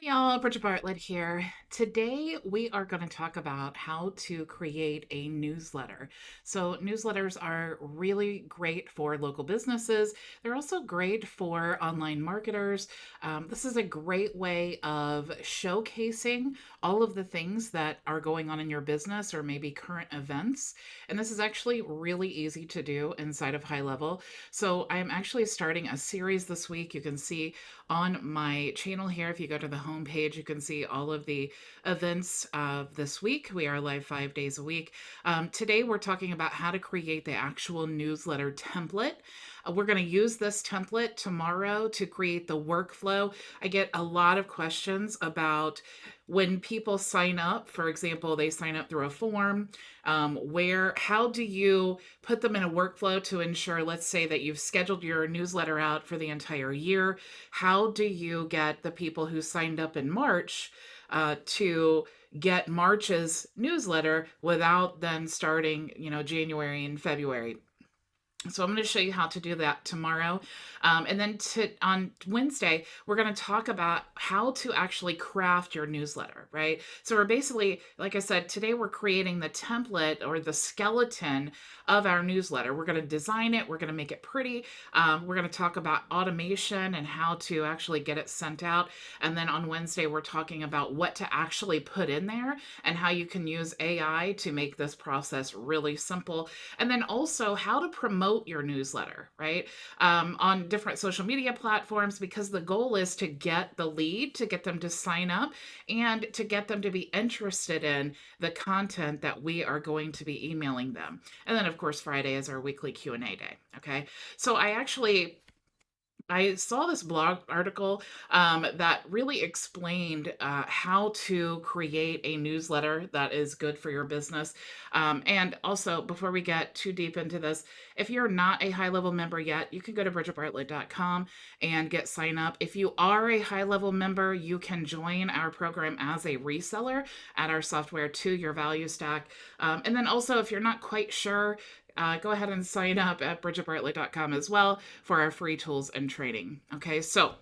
Y'all, Bridget Bartlett here. Today, we are going to talk about how to create a newsletter. So, newsletters are really great for local businesses. They're also great for online marketers. This is a great way of showcasing all of the things that are going on in your business or maybe current events. And this is actually really easy to do inside of HighLevel. So, I'm actually starting a series this week. You can see on my channel here, if you go to the home page, you can see all of the events of this week. We are live 5 days a week. Today, we're talking about how to create the actual newsletter template. We're going to use this template tomorrow to create the workflow. I get a lot of questions about when people sign up. For example, they sign up through a form. How do you put them in a workflow to ensure, let's say that you've scheduled your newsletter out for the entire year? How do you get the people who signed up in March to get March's newsletter without then starting, January and February? So I'm going to show you how to do that tomorrow. And then on Wednesday, we're going to talk about how to actually craft your newsletter, right? So we're basically, like I said, today we're creating the template or the skeleton of our newsletter. We're going to design it. We're going to make it pretty. We're going to talk about automation and how to actually get it sent out. And then on Wednesday, we're talking about what to actually put in there and how you can use AI to make this process really simple. And then also how to promote your newsletter, right? On different social media platforms, because the goal is to get the lead, to get them to sign up, and to get them to be interested in the content that we are going to be emailing them. And then, of course, Friday is our weekly Q&A day. Okay. So I saw this blog article that really explained how to create a newsletter that is good for your business. And also, before we get too deep into this, if you're not a HighLevel member yet, you can go to bridgetbartlett.com and get sign up. If you are a HighLevel member, you can join our program as a reseller, add our software to your value stack. And then also, if you're not quite sure, go ahead and sign up at bridgetbartlett.com as well for our free tools and training. Okay, so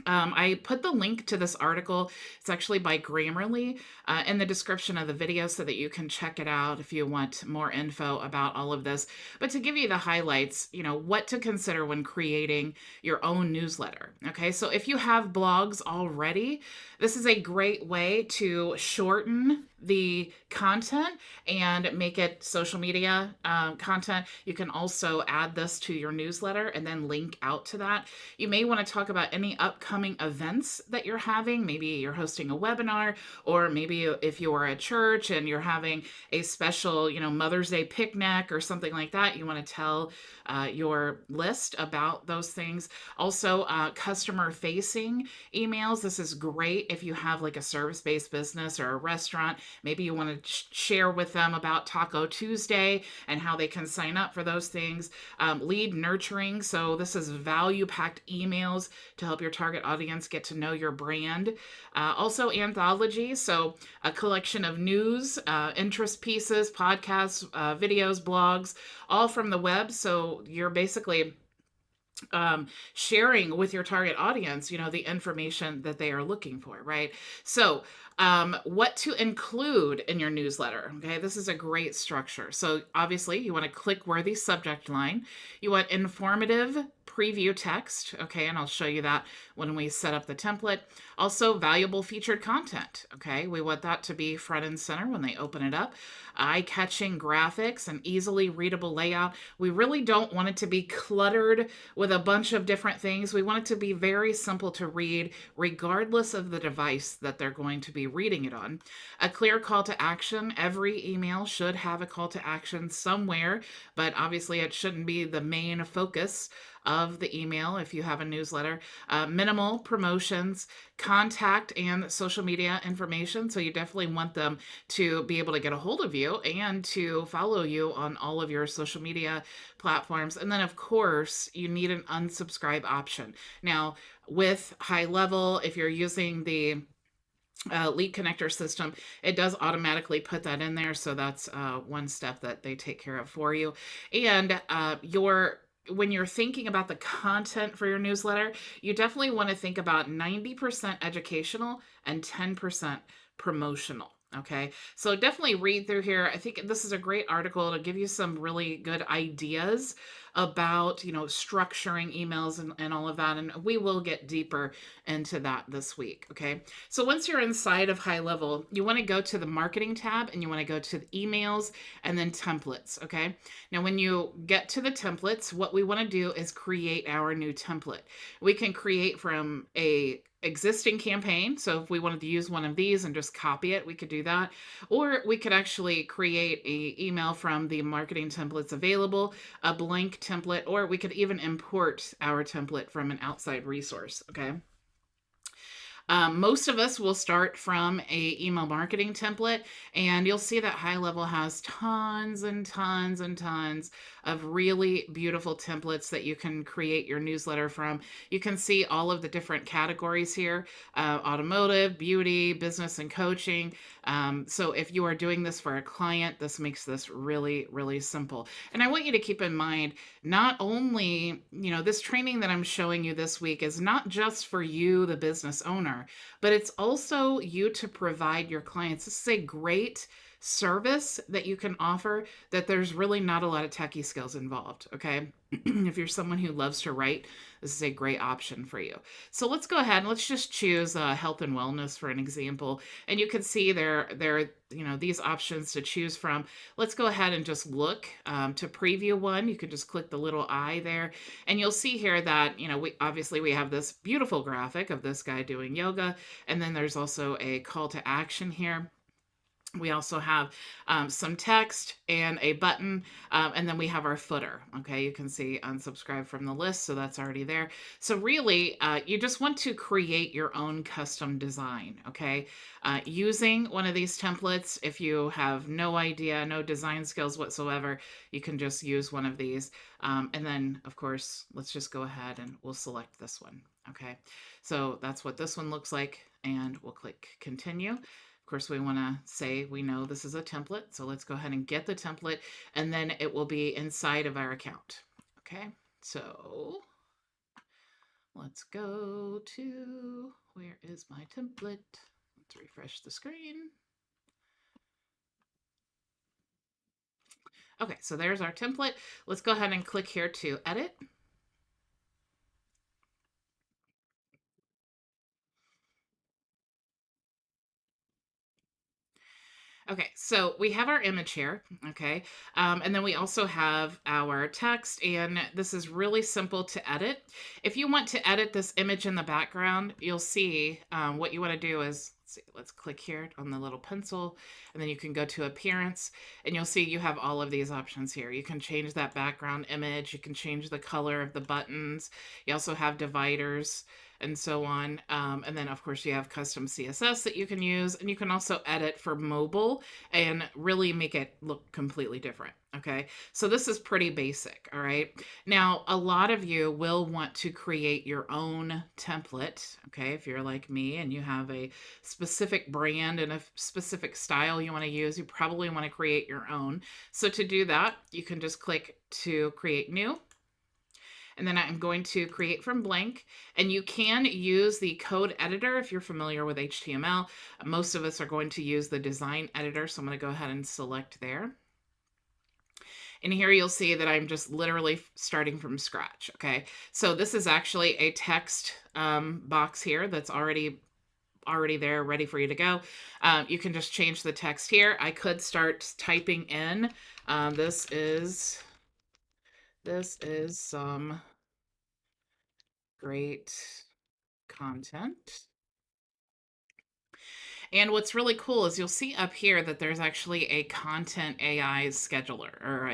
I put the link to this article. It's actually by Grammarly in the description of the video so that you can check it out if you want more info about all of this. But to give you the highlights, what to consider when creating your own newsletter. Okay, so if you have blogs already, this is a great way to shorten the content and make it social media content. You can also add this to your newsletter and then link out to that. You may want to talk about any upcoming events that you're having. Maybe you're hosting a webinar, or maybe if you are a church and you're having a special, Mother's Day picnic or something like that, you want to tell your list about those things. Also, customer facing emails. This is great if you have like a service based business or a restaurant. Maybe you want to share with them about Taco Tuesday and how they can sign up for those things. Lead nurturing. So this is value packed emails to help your target audience get to know your brand. Also anthology. So a collection of news, interest pieces, podcasts, videos, blogs, all from the web. So you're basically sharing with your target audience, the information that they are looking for, right? So, what to include in your newsletter. Okay, this is a great structure. So, obviously, you want a click worthy subject line, you want informative preview text. Okay, and I'll show you that when we set up the template. Also, valuable featured content. Okay, we want that to be front and center when they open it up. Eye-catching graphics and easily readable layout. We really don't want it to be cluttered with a bunch of different things. We want it to be very simple to read, regardless of the device that they're going to be reading it on. A clear call to action. Every email should have a call to action somewhere, but obviously it shouldn't be the main focus of the email if you have a newsletter. Minimal promotions, contact and social media information. So you definitely want them to be able to get a hold of you and to follow you on all of your social media platforms. And then, of course, you need an unsubscribe option. Now, with HighLevel, if you're using the lead connector system, it does automatically put that in there. So that's one step that they take care of for you. And your when you're thinking about the content for your newsletter, you definitely want to think about 90% educational and 10% promotional. Okay. So definitely read through here. I think this is a great article to give you some really good ideas about, structuring emails and all of that. And we will get deeper into that this week. Okay. So once you're inside of HighLevel, you want to go to the marketing tab and you want to go to the emails and then templates. Okay. Now, when you get to the templates, what we want to do is create our new template. We can create from a existing campaign. So if we wanted to use one of these and just copy it, we could do that. Or we could actually create a email from the marketing templates available, a blank template, or we could even import our template from an outside resource. Okay. Most of us will start from a email marketing template, and you'll see that HighLevel has tons and tons and tons of really beautiful templates that you can create your newsletter from. You can see all of the different categories here: automotive, beauty, business, and coaching. So if you are doing this for a client, this makes this really, really simple. And I want you to keep in mind, not only, this training that I'm showing you this week is not just for you, the business owner, but it's also you to provide your clients. This is a great service that you can offer that there's really not a lot of techie skills involved. Okay. If you're someone who loves to write, this is a great option for you. So let's go ahead and let's just choose health and wellness for an example. And you can see there these options to choose from. Let's go ahead and just look to preview one. You can just click the little eye there, and you'll see here that, we have this beautiful graphic of this guy doing yoga. And then there's also a call to action here. We also have some text and a button, and then we have our footer. Okay, you can see unsubscribe from the list, so that's already there. So really, you just want to create your own custom design. Okay, using one of these templates. If you have no idea, no design skills whatsoever, you can just use one of these. And then, of course, let's just go ahead and we'll select this one. Okay, so that's what this one looks like, and we'll click continue. Of course, we want to say we know this is a template, so let's go ahead and get the template, and then it will be inside of our account. Okay, so let's go to, where is my template? Let's refresh the screen. Okay, so there's our template. Let's go ahead and click here to edit. Okay, so we have our image here, okay? And then we also have our text, and this is really simple to edit. If you want to edit this image in the background, you'll see what you want to do is, let's click here on the little pencil, and then you can go to appearance, and you'll see you have all of these options here. You can change that background image, you can change the color of the buttons, you also have dividers, and so on. And then, of course, you have custom CSS that you can use, and you can also edit for mobile and really make it look completely different. Okay, so this is pretty basic. All right, now a lot of you will want to create your own template. Okay, if you're like me and you have a specific brand and a specific style you want to use, you probably want to create your own. So to do that, you can just click to create new. And then I'm going to create from blank, and you can use the code editor if you're familiar with HTML. Most of us are going to use the design editor, so I'm going to go ahead and select there. And here you'll see that I'm just literally starting from scratch. Okay, so this is actually a text box here that's already there, ready for you to go. You can just change the text here. I could start typing in. This is some great content. And what's really cool is you'll see up here that there's actually a content AI scheduler, or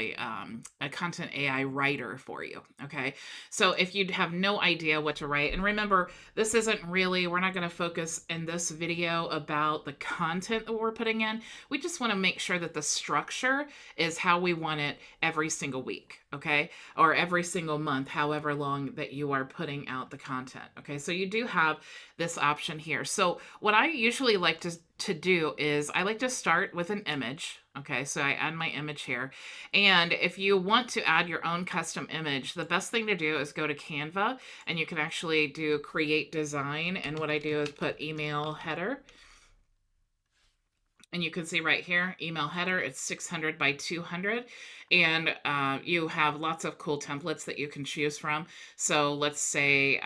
a content AI writer for you. Okay, so if you have no idea what to write, and remember, this isn't really, we're not going to focus in this video about the content that we're putting in. We just want to make sure that the structure is how we want it every single week. okay? Or every single month, however long that you are putting out the content, okay? So you do have this option here. So what I usually like to do is I like to start with an image, okay? So I add my image here. And if you want to add your own custom image, the best thing to do is go to Canva, and you can actually do create design. And what I do is put email header. And you can see right here, email header, it's 600 by 200. And you have lots of cool templates that you can choose from. So let's say,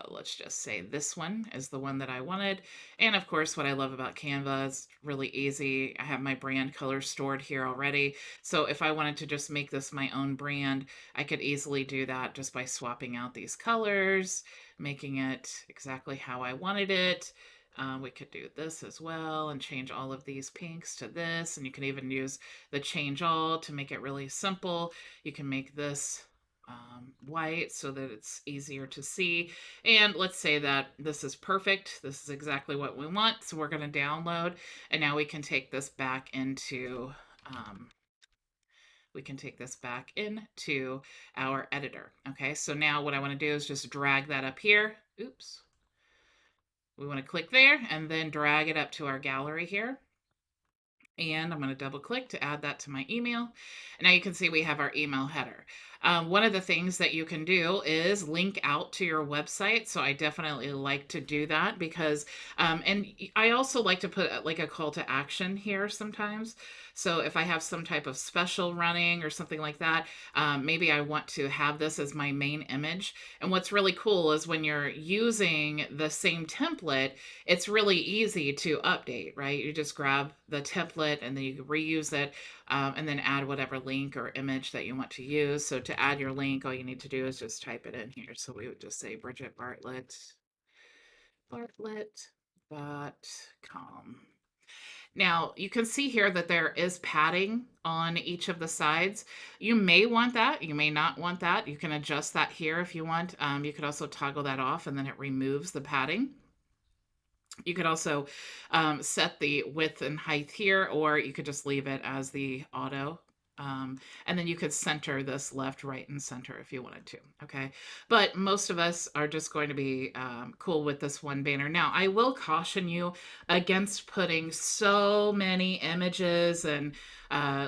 let's just say this one is the one that I wanted. And of course, what I love about Canva is really easy. I have my brand colors stored here already. So if I wanted to just make this my own brand, I could easily do that just by swapping out these colors, making it exactly how I wanted it. We could do this as well and change all of these pinks to this. And you can even use the change all to make it really simple. You can make this white so that it's easier to see. And let's say that this is perfect. This is exactly what we want. So we're going to download. And now we can take this back into... our editor. Okay, so now what I want to do is just drag that up here. Oops. We want to click there and then drag it up to our gallery here. And I'm going to double click to add that to my email. And now you can see we have our email header. One of the things that you can do is link out to your website. So I definitely like to do that because, and I also like to put like a call to action here sometimes. So if I have some type of special running or something like that, maybe I want to have this as my main image. And what's really cool is when you're using the same template, it's really easy to update, right? You just grab the template and then you can reuse it and then add whatever link or image that you want to use. So to add your link, all you need to do is just type it in here. So we would just say Bridget Bartlett.com. Now, you can see here that there is padding on each of the sides. You may want that. You may not want that. You can adjust that here if you want. You could also toggle that off and then it removes the padding. You could also set the width and height here, or you could just leave it as the auto. And then you could center this left, right, and center if you wanted to, okay? But most of us are just going to be cool with this one banner. Now, I will caution you against putting so many images and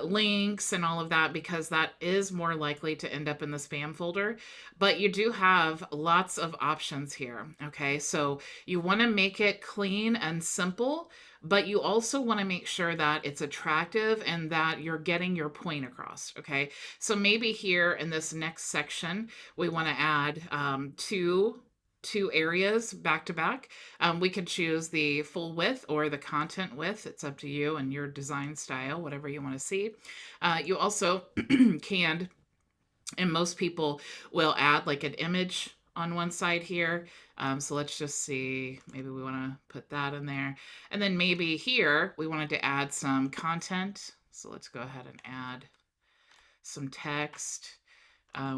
links and all of that because that is more likely to end up in the spam folder. But you do have lots of options here, okay? So you want to make it clean and simple, but you also want to make sure that it's attractive and that you're getting your point across, okay? So maybe here in this next section, we want to add two areas back to back. We could choose the full width or the content width. It's up to you and your design style, whatever you want to see. You also can, and most people will add like an image on one side here. So let's just see, maybe we want to put that in there. And then maybe here we wanted to add some content. So let's go ahead and add some text.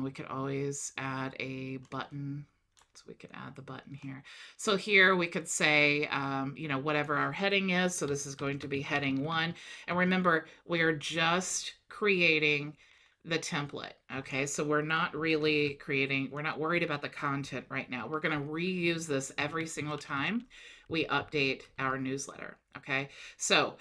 We could always add a button. So we could add the button here. So here we could say, you know, whatever our heading is. So this is going to be heading 1. And remember, we are just creating the template. Okay, so we're not really creating, we're not worried about the content right now. We're going to reuse this every single time we update our newsletter. Okay, so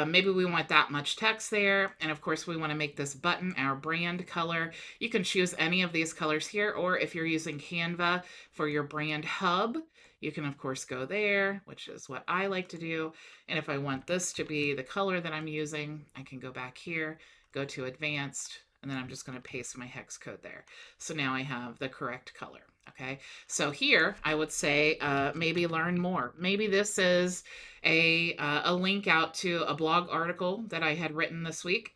maybe we want that much text there. And of course, we want to make this button our brand color. You can choose any of these colors here, or if you're using Canva for your brand hub, you can of course go there, which is what I like to do. And if I want this to be the color that I'm using, I can go back here, go to advanced, and then I'm just going to paste my hex code there. So now I have the correct color. Okay, so here I would say maybe learn more. Maybe this is a link out to a blog article that I had written this week.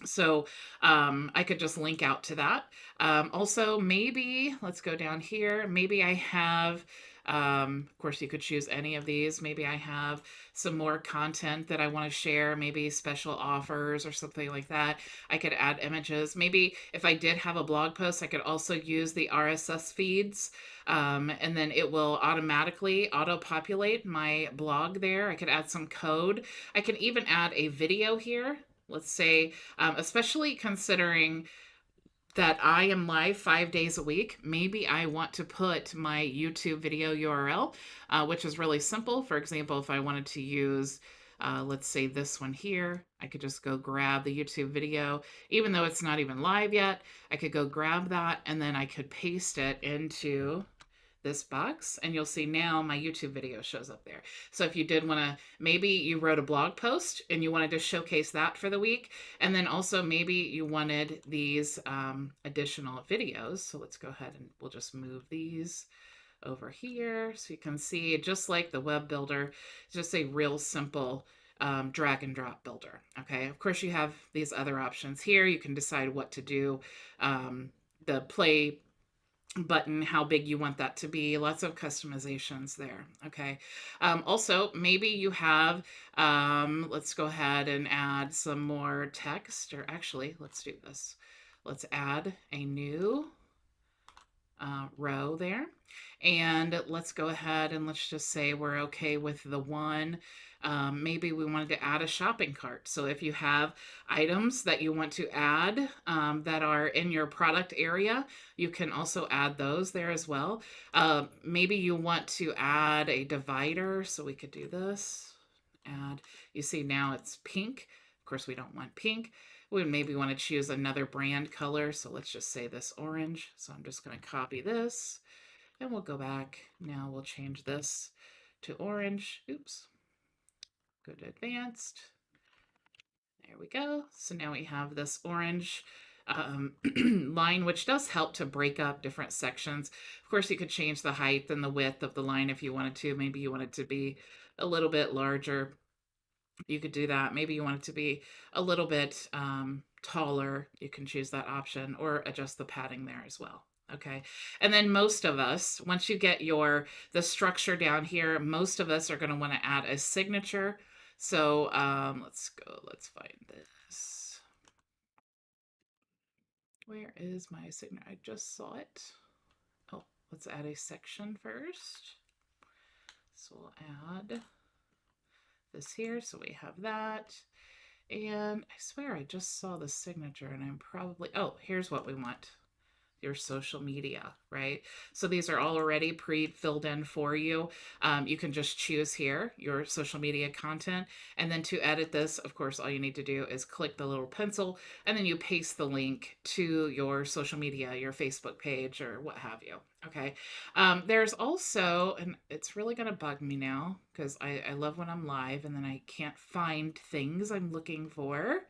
So I could just link out to that. Also, maybe, let's go down here. Maybe I have, of course, you could choose any of these. Maybe I have some more content that I want to share, maybe special offers or something like that. I could add images. Maybe if I did have a blog post, I could also use the RSS feeds. And then it will automatically auto-populate my blog there. I could add some code. I can even add a video here. Let's say, especially considering that I am live 5 days a week. Maybe I want to put my YouTube video URL, which is really simple. For example, if I wanted to use, let's say this one here, I could just go grab the YouTube video, even though it's not even live yet. I could go grab that and then I could paste it into this box, and you'll see now my YouTube video shows up there. So if you did want to, maybe you wrote a blog post and you wanted to showcase that for the week, and then also maybe you wanted these additional videos. So let's go ahead and we'll just move these over here so you can see, just like the web builder, just a real simple drag and drop builder. Okay, of course you have these other options here. You can decide what to do. The play button, how big you want that to be, lots of customizations there. Okay, also maybe you have, let's go ahead and add some more text, or actually let's do this. Let's add a new row there, and let's go ahead and let's just say we're okay with the one. Maybe we wanted to add a shopping cart. So if you have items that you want to add that are in your product area, you can also add those there as well. Maybe you want to add a divider, so we could do this. Add, you see now it's pink. Of course, we don't want pink. We maybe want to choose another brand color. So let's just say this orange. So I'm just going to copy this and we'll go back. Now we'll change this to orange. Oops. Go to advanced. There we go. So now we have this orange line, which does help to break up different sections. Of course, you could change the height and the width of the line if you wanted to. Maybe you want it to be a little bit larger. You could do that. Maybe you want it to be a little bit taller. You can choose that option or adjust the padding there as well. Okay. And then most of us, once you get the structure down here, most of us are going to want to add a signature. So let's find this. Where is my signature? I just saw it. Oh, let's add a section first. So we'll add this here, so we have that. And I swear I just saw the signature, and I'm probably, oh, here's what we want. Your social media, right? So these are all already pre-filled in for you. You can just choose here your social media content, and then to edit this, of course, all you need to do is click the little pencil, and then you paste the link to your social media, your Facebook page, or what have you. Okay. There's also, and it's really going to bug me now because I love when I'm live and then I can't find things I'm looking for.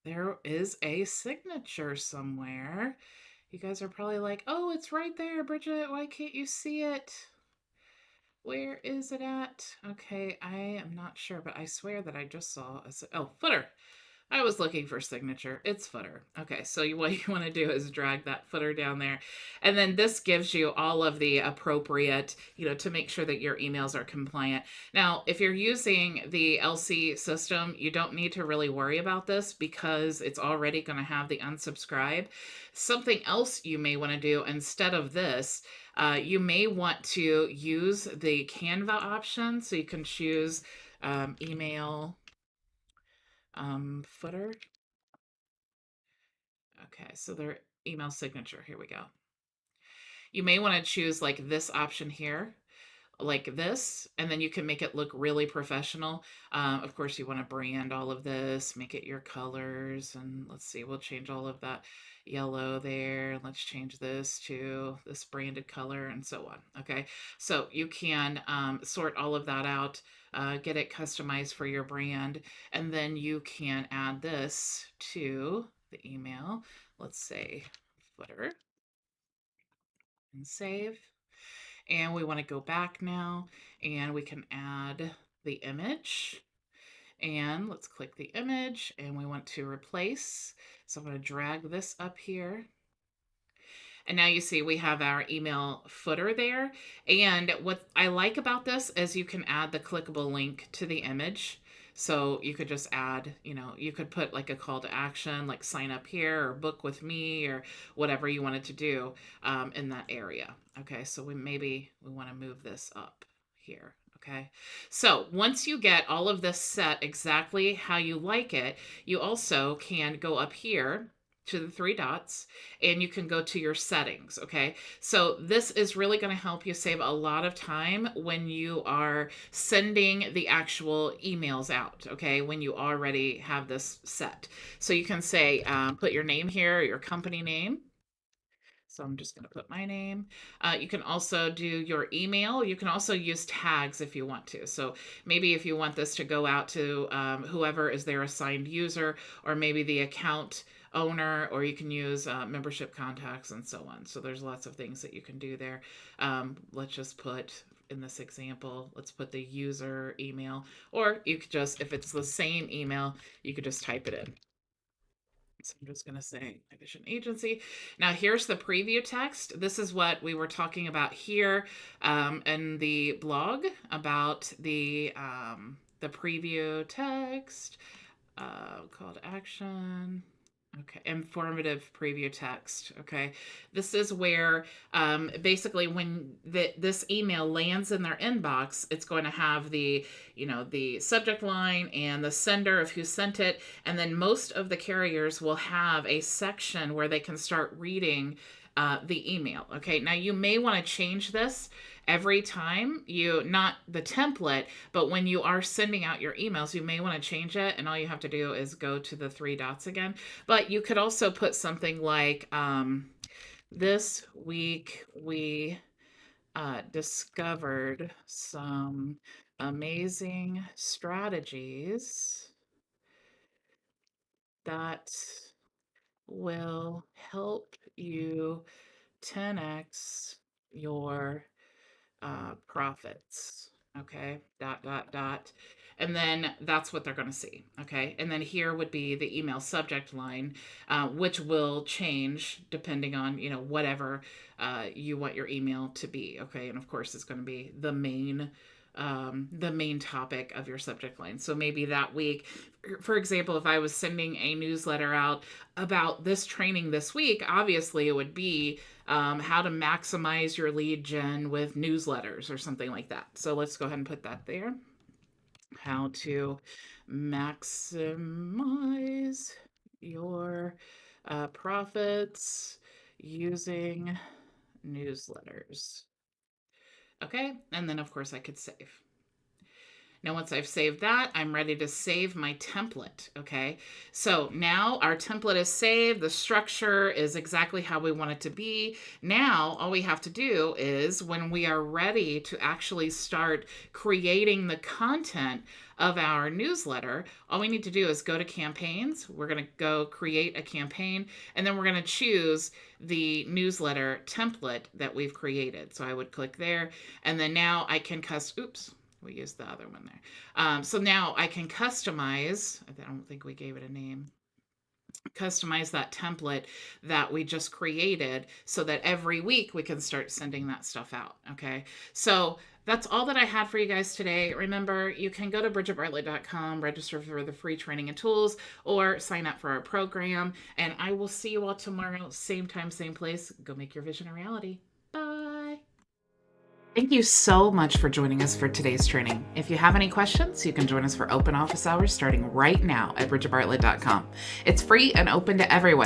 There is a signature somewhere. You guys are probably like, oh, it's right there, Bridget. Why can't you see it? Where is it at? Okay, I am not sure, but I swear that I just saw oh, footer. I was looking for signature. It's footer. Okay, so what you want to do is drag that footer down there. And then this gives you all of the appropriate, to make sure that your emails are compliant. Now, if you're using the LC system, you don't need to really worry about this because it's already going to have the unsubscribe. Something else you may want to do instead of this, you may want to use the Canva option. So you can choose email footer. Okay, so their email signature. Here we go. You may want to choose like this option here, like this, and then you can make it look really professional. Of course, you want to brand all of this, make it your colors, and let's see, we'll change all of that yellow there. Let's change this to this branded color and so on. Okay, so you can sort all of that out, get it customized for your brand, and then you can add this to the email. Let's say footer and save. And we want to go back now and we can add the image. And let's click the image and we want to replace. So I'm going to drag this up here. And now you see we have our email footer there. And what I like about this is you can add the clickable link to the image. So you could just add, you could put like a call to action, like sign up here or book with me or whatever you wanted to do in that area. Okay, so maybe we want to move this up here. Okay. So once you get all of this set exactly how you like it, you also can go up here to the three dots and you can go to your settings. Okay. So this is really going to help you save a lot of time when you are sending the actual emails out. Okay. When you already have this set. So you can say, put your name here, your company name. So I'm just going to put my name. You can also do your email. You can also use tags if you want to. So maybe if you want this to go out to whoever is their assigned user, or maybe the account owner, or you can use membership contacts and so on. So there's lots of things that you can do there. Let's just put, in this example, let's put the user email, or you could just, if it's the same email, you could just type it in. So I'm just going to say my vision agency. Now here's the preview text. This is what we were talking about here in the blog about the preview text, call to action. Okay, informative preview text. Okay, this is where basically when this email lands in their inbox, it's going to have the, the subject line and the sender of who sent it, and then most of the carriers will have a section where they can start reading the email. Okay, now you may want to change this every time you, not the template, but when you are sending out your emails, you may want to change it. And all you have to do is go to the three dots again. But you could also put something like, this week we discovered some amazing strategies that will help you 10x your profits. Okay, dot, dot, dot. And then that's what they're going to see. Okay, and then here would be the email subject line, which will change depending on, whatever you want your email to be. Okay, and of course it's going to be the main topic of your subject line. So maybe that week, for example, if I was sending a newsletter out about this training this week, obviously it would be how to maximize your lead gen with newsletters or something like that. So let's go ahead and put that there. How to maximize your profits using newsletters. Okay, and then of course I could save. Now, once I've saved that, I'm ready to save my template. Okay, so now our template is saved. The structure is exactly how we want it to be. Now, all we have to do is, when we are ready to actually start creating the content of our newsletter, all we need to do is go to campaigns. We're going to go create a campaign, and then we're going to choose the newsletter template that we've created. So I would click there, and then now I can we used the other one there. So now I can customize, I don't think we gave it a name, customize that template that we just created so that every week we can start sending that stuff out. Okay, so that's all that I had for you guys today. Remember, you can go to bridgetbartlett.com, register for the free training and tools, or sign up for our program. And I will see you all tomorrow, same time, same place. Go make your vision a reality. Bye. Thank you so much for joining us for today's training. If you have any questions, you can join us for open office hours starting right now at bridgetbartlett.com. It's free and open to everyone.